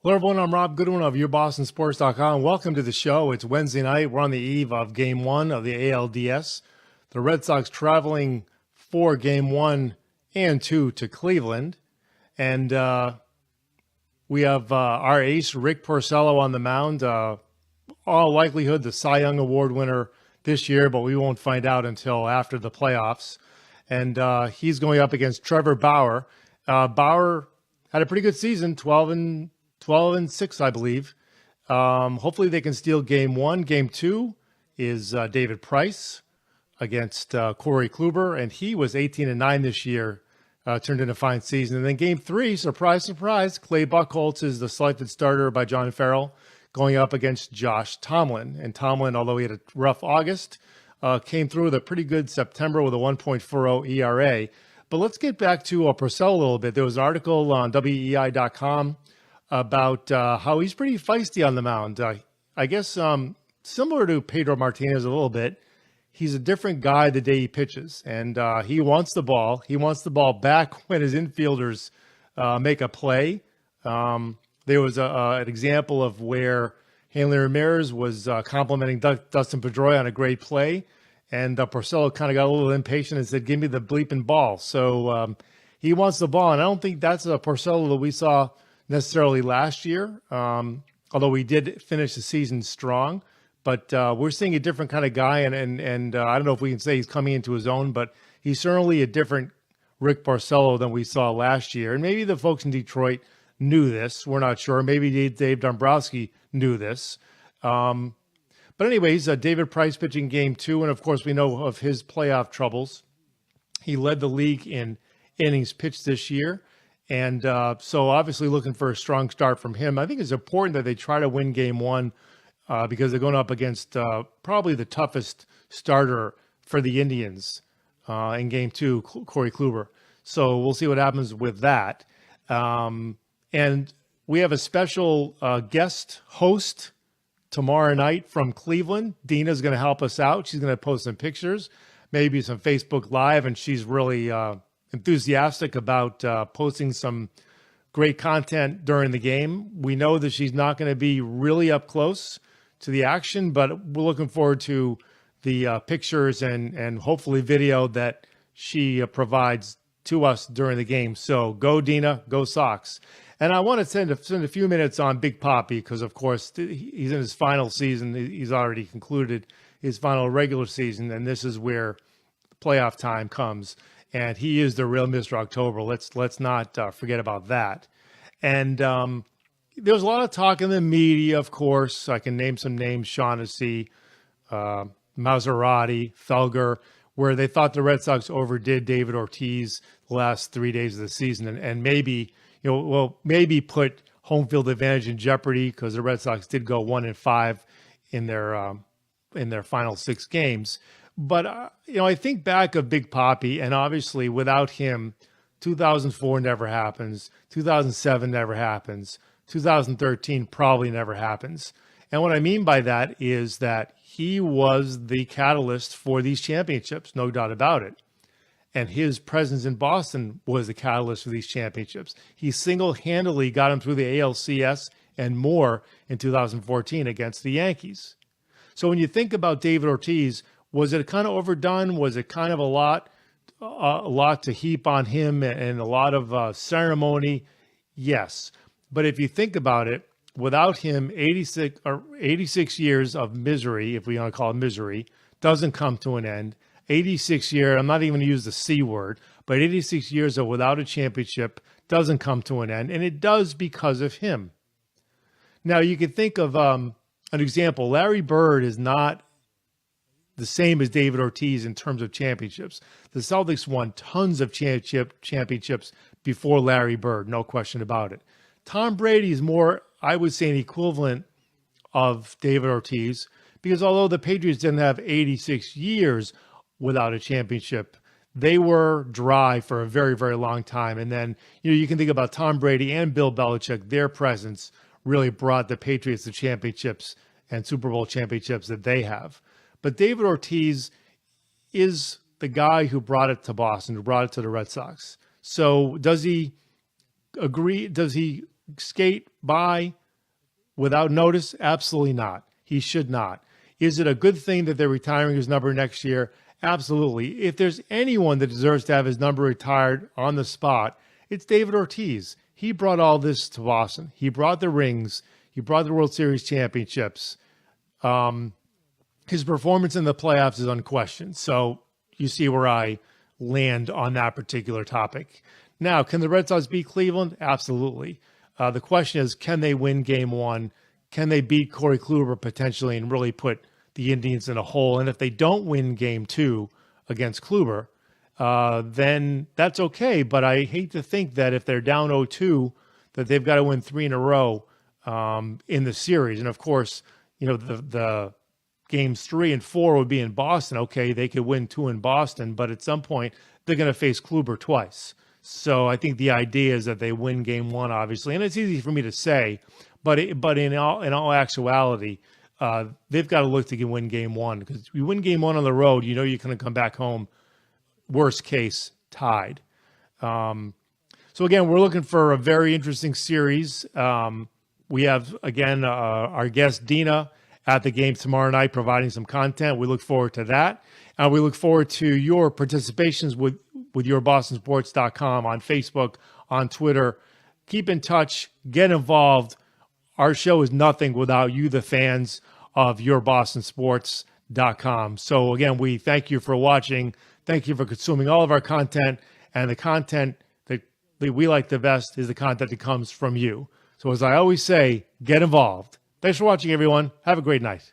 Hello, everyone. I'm Rob Goodwin of YourBostonSports.com. Welcome to the show. It's Wednesday night. We're on the eve of Game 1 of the ALDS. The Red Sox traveling for Game 1 and 2 to Cleveland. And we have our ace, Rick Porcello, on the mound. All likelihood, the Cy Young Award winner this year, but we won't find out until after the playoffs. And he's going up against Trevor Bauer. Bauer had a pretty good season, 12-6, I believe. Hopefully they can steal Game 1. Game 2 is David Price against Corey Kluber, and he was 18-9 this year, turned in a fine season. And then Game 3, surprise, surprise, Clay Buchholz is the selected starter by John Farrell, going up against Josh Tomlin. And Tomlin, although he had a rough August, came through with a pretty good September with a 1.40 ERA. But let's get back to Porcello a little bit. There was an article on WEEI.com about how he's pretty feisty on the mound. I guess similar to Pedro Martinez a little bit. He's a different guy the day he pitches, and he wants the ball. He wants the ball back when his infielders make a play. There was an example of where Hanley Ramirez was complimenting Dustin Pedroia on a great play, and Porcello kind of got a little impatient and said, "Give me the bleeping ball." So he wants the ball, and I don't think that's a Porcello that we saw necessarily last year, although we did finish the season strong. But we're seeing a different kind of guy, and I don't know if we can say he's coming into his own, but he's certainly a different Rick Porcello than we saw last year. And maybe the folks in Detroit knew this. We're not sure. Maybe Dave Dombrowski knew this. But anyways, David Price pitching Game 2, and of course we know of his playoff troubles. He led the league in innings pitched this year. And so obviously looking for a strong start from him. I think it's important that they try to win Game 1 because they're going up against probably the toughest starter for the Indians in Game 2, Corey Kluber. So we'll see what happens with that. And we have a special guest host tomorrow night from Cleveland. Dina's going to help us out. She's going to post some pictures, maybe some Facebook Live, and she's really enthusiastic about posting some great content during the game. We know that she's not going to be really up close to the action, but we're looking forward to the pictures and hopefully video that she provides to us during the game. So go Dina, go Sox. And I want to spend a few minutes on Big Papi because, of course, he's in his final season. He's already concluded his final regular season, and this is where playoff time comes. And he is the real Mr. October. Let's not forget about that. And there's a lot of talk in the media, of course. I can name some names: Shaughnessy, Maserati, Felger, where they thought the Red Sox overdid David Ortiz the last 3 days of the season, and maybe maybe put home field advantage in jeopardy because the Red Sox did go 1-5 in their final 6 games. But, I think back of Big Papi, and obviously without him, 2004 never happens, 2007 never happens, 2013 probably never happens. And what I mean by that is that he was the catalyst for these championships, no doubt about it. And his presence in Boston was the catalyst for these championships. He single-handedly got him through the ALCS and more in 2014 against the Yankees. So when you think about David Ortiz, was it kind of overdone? Was it kind of a lot to heap on him and a lot of ceremony? Yes. But if you think about it, without him, 86 years of misery, if we want to call it misery, doesn't come to an end. 86 years, I'm not even going to use the C word, but 86 years of without a championship doesn't come to an end, and it does because of him. Now, you can think of an example. Larry Bird is not the same as David Ortiz in terms of championships. The Celtics won tons of championships before Larry Bird, no question about it. Tom Brady is more, I would say, an equivalent of David Ortiz, because although the Patriots didn't have 86 years without a championship, they were dry for a very, very long time. And then, you can think about Tom Brady and Bill Belichick. Their presence really brought the Patriots the championships and Super Bowl championships that they have. But David Ortiz is the guy who brought it to Boston, who brought it to the Red Sox. So does he agree? Does he skate by without notice? Absolutely not. He should not. Is it a good thing that they're retiring his number next year? Absolutely. If there's anyone that deserves to have his number retired on the spot, it's David Ortiz. He brought all this to Boston. He brought the rings. He brought the World Series championships. His performance in the playoffs is unquestioned. So you see where I land on that particular topic. Now, can the Red Sox beat Cleveland? Absolutely. The question is, can they win game one? Can they beat Corey Kluber potentially and really put the Indians in a hole? And if they don't win game two against Kluber, then that's okay. But I hate to think that if they're down 0-2, that they've got to win 3 in a row in the series. And of course, the games 3 and 4 would be in Boston. Okay, they could win 2 in Boston, but at some point they're going to face Kluber twice. So I think the idea is that they win game one, obviously, and it's easy for me to say, but in all actuality, they've got to look to win game one, because you win game one on the road, you're going to come back home, worst case, tied. So again, we're looking for a very interesting series. We have, again, our guest Dina at the game tomorrow night providing some content. We look forward to that. And we look forward to your participations with yourbostonsports.com on Facebook, on Twitter. Keep in touch. Get involved. Our show is nothing without you, the fans of yourbostonsports.com. So again, we thank you for watching. Thank you for consuming all of our content. And the content that we like the best is the content that comes from you. So as I always say, get involved. Thanks for watching, everyone. Have a great night.